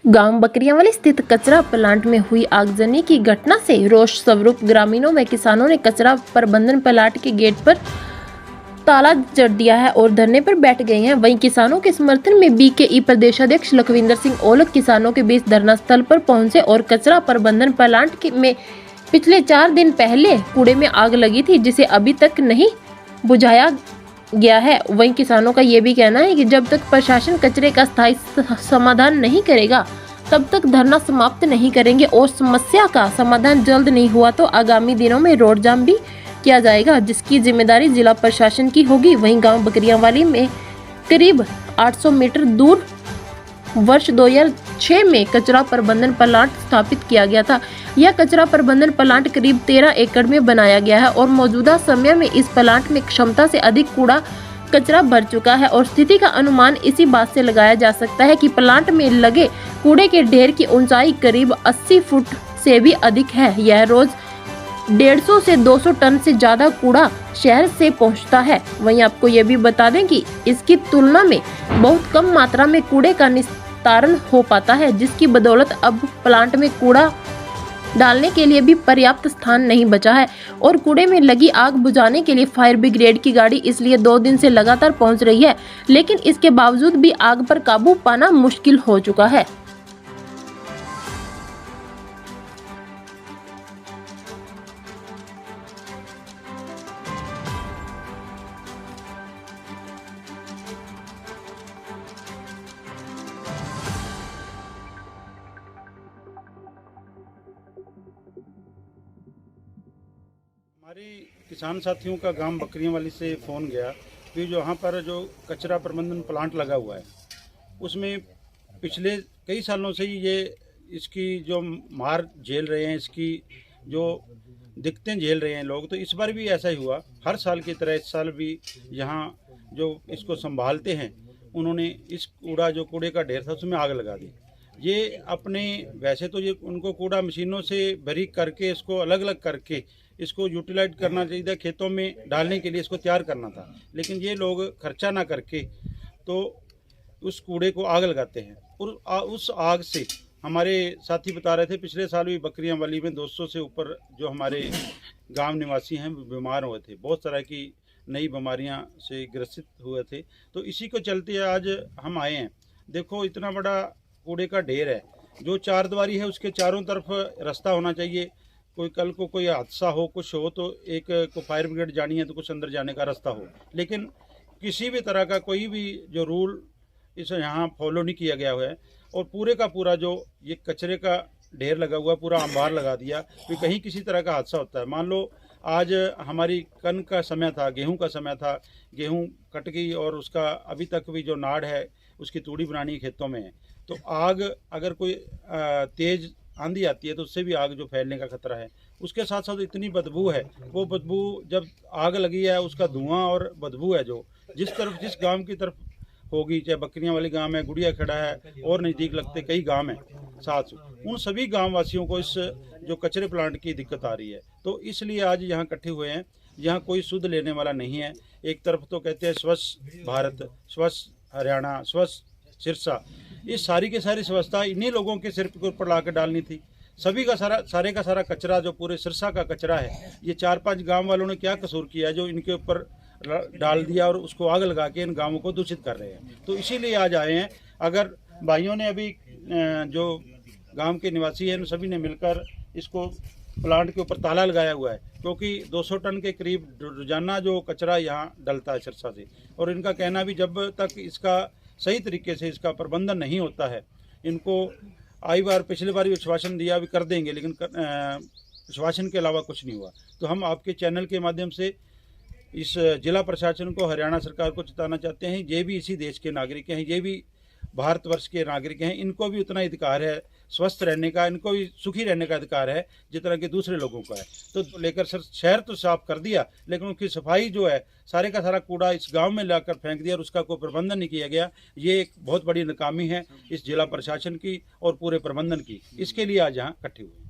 गांव बकरियांवाली स्थित कचरा प्लांट में हुई आगजनी की घटना से रोष स्वरूप ग्रामीणों व किसानों ने कचरा प्रबंधन प्लांट के गेट पर ताला जड़ दिया है और धरने पर बैठ गए हैं। वहीं किसानों के समर्थन में बीकेई प्रदेशाध्यक्ष लखविंदर सिंह औलख किसानों के बीच धरना स्थल पर पहुंचे और कचरा प्रबंधन प्लांट में पिछले 4 दिन पहले कूड़े में आग लगी थी, जिसे अभी तक नहीं बुझाया गया है। वहीं किसानों का ये भी कहना है कि जब तक प्रशासन कचरे का स्थायी समाधान नहीं करेगा तब तक धरना समाप्त नहीं करेंगे और समस्या का समाधान जल्द नहीं हुआ तो आगामी दिनों में रोड जाम भी किया जाएगा, जिसकी जिम्मेदारी जिला प्रशासन की होगी। वहीं गांव बकरियांवाली में करीब 800 मीटर दूर वर्ष 2006 में कचरा प्रबंधन प्लांट स्थापित किया गया था। यह कचरा प्रबंधन प्लांट करीब 13 एकड़ में बनाया गया है और मौजूदा समय में इस प्लांट में क्षमता से अधिक कूड़ा कचरा भर चुका है और स्थिति का अनुमान इसी बात से लगाया जा सकता है कि प्लांट में लगे कूड़े के ढेर की ऊंचाई करीब 80 फुट से भी अधिक है। यह रोज 150 से 200 टन से ज्यादा कूड़ा शहर से पहुंचता है। वहीं आपको ये भी बता दें कि इसकी तुलना में बहुत कम मात्रा में कूड़े का निस्तारण हो पाता है, जिसकी बदौलत अब प्लांट में कूड़ा डालने के लिए भी पर्याप्त स्थान नहीं बचा है और कूड़े में लगी आग बुझाने के लिए फायर ब्रिगेड की गाड़ी इसलिए 2 दिन से लगातार पहुंच रही है, लेकिन इसके बावजूद भी आग पर काबू पाना मुश्किल हो चुका है। हमारे किसान साथियों का गांव बकरियांवाली से फ़ोन गया कि जो यहाँ पर जो कचरा प्रबंधन प्लांट लगा हुआ है उसमें पिछले कई सालों से ही ये इसकी जो मार झेल रहे हैं, इसकी जो दिक्कतें झेल रहे हैं लोग। तो इस बार भी ऐसा ही हुआ, हर साल की तरह इस साल भी यहाँ जो इसको संभालते हैं उन्होंने इस कूड़े का ढेर था उसमें आग लगा दी। ये अपने वैसे तो ये उनको कूड़ा मशीनों से बारीक करके इसको अलग अलग करके इसको यूटिलाइज करना चाहिए था, खेतों में डालने के लिए इसको तैयार करना था, लेकिन ये लोग खर्चा ना करके तो उस कूड़े को आग लगाते हैं। और उस आग से हमारे साथी बता रहे थे पिछले साल भी बकरियांवाली में 200 से ऊपर जो हमारे गांव निवासी हैं बीमार हुए थे, बहुत तरह की नई बीमारियां से ग्रसित हुए थे। तो इसी को चलते आज हम आए हैं। देखो इतना बड़ा कूड़े का ढेर है, जो 4 दीवारी है उसके चारों तरफ रास्ता होना चाहिए। कोई कल को कोई हादसा हो, कुछ हो तो एक को फायर ब्रिगेड जानी है तो कुछ अंदर जाने का रास्ता हो, लेकिन किसी भी तरह का कोई भी जो रूल इस यहाँ फॉलो नहीं किया गया है। और पूरे का पूरा जो ये कचरे का ढेर लगा हुआ पूरा अंबार लगा दिया कि कहीं किसी तरह का हादसा होता है। मान लो आज हमारी कन का समय था, गेहूं का समय था, गेहूं कट गई और उसका अभी तक भी जो नाड़ है उसकी तूड़ी बनानी खेतों में है, तो आग अगर कोई तेज़ आंधी आती है तो उससे भी आग जो फैलने का खतरा है। उसके साथ साथ इतनी बदबू है, वो बदबू जब आग लगी है उसका धुआं और बदबू है जो जिस गांव की तरफ होगी, चाहे बकरियांवाली गांव है, गुड़िया खड़ा है और नज़दीक लगते कई गांव हैं साथ, उन सभी गांव वासियों को इस जो कचरे प्लांट की दिक्कत आ रही है। तो इसलिए आज यहाँ इकट्ठे हुए हैं। यहाँ कोई सुध लेने वाला नहीं है। एक तरफ तो कहते हैं स्वच्छ भारत, स्वच्छ हरियाणा, स्वच्छ सिरसा, ये सारी की सारी व्यवस्था इन्हीं लोगों के सिर के ऊपर ला कर डालनी थी। सभी का सारा कचरा जो पूरे सिरसा का कचरा है, ये 4-5 गांव वालों ने क्या कसूर किया जो इनके ऊपर डाल दिया और उसको आग लगा के इन गांवों को दूषित कर रहे हैं। तो इसीलिए आज आए हैं। अगर भाइयों ने अभी जो गांव के निवासी हैं सभी ने मिलकर इसको प्लांट के ऊपर ताला लगाया हुआ है, क्योंकि 200 टन के करीब रोजाना जो कचरा यहाँ डलता है सिरसा से, और इनका कहना भी जब तक इसका सही तरीके से इसका प्रबंधन नहीं होता है, इनको पिछली बार विश्वासन दिया भी कर देंगे, लेकिन विश्वासन के अलावा कुछ नहीं हुआ। तो हम आपके चैनल के माध्यम से इस जिला प्रशासन को, हरियाणा सरकार को चेताना चाहते हैं, ये भी इसी देश के नागरिक हैं, ये भी भारतवर्ष के नागरिक हैं, इनको भी उतना अधिकार है स्वस्थ रहने का, इनको भी सुखी रहने का अधिकार है जितना कि दूसरे लोगों का है। तो लेकर शहर तो साफ कर दिया, लेकिन उसकी सफाई जो है सारे का सारा कूड़ा इस गांव में लाकर फेंक दिया और उसका कोई प्रबंधन नहीं किया गया। ये एक बहुत बड़ी नाकामी है इस जिला प्रशासन की और पूरे प्रबंधन की। इसके लिए आज यहाँ इकट्ठे हुए।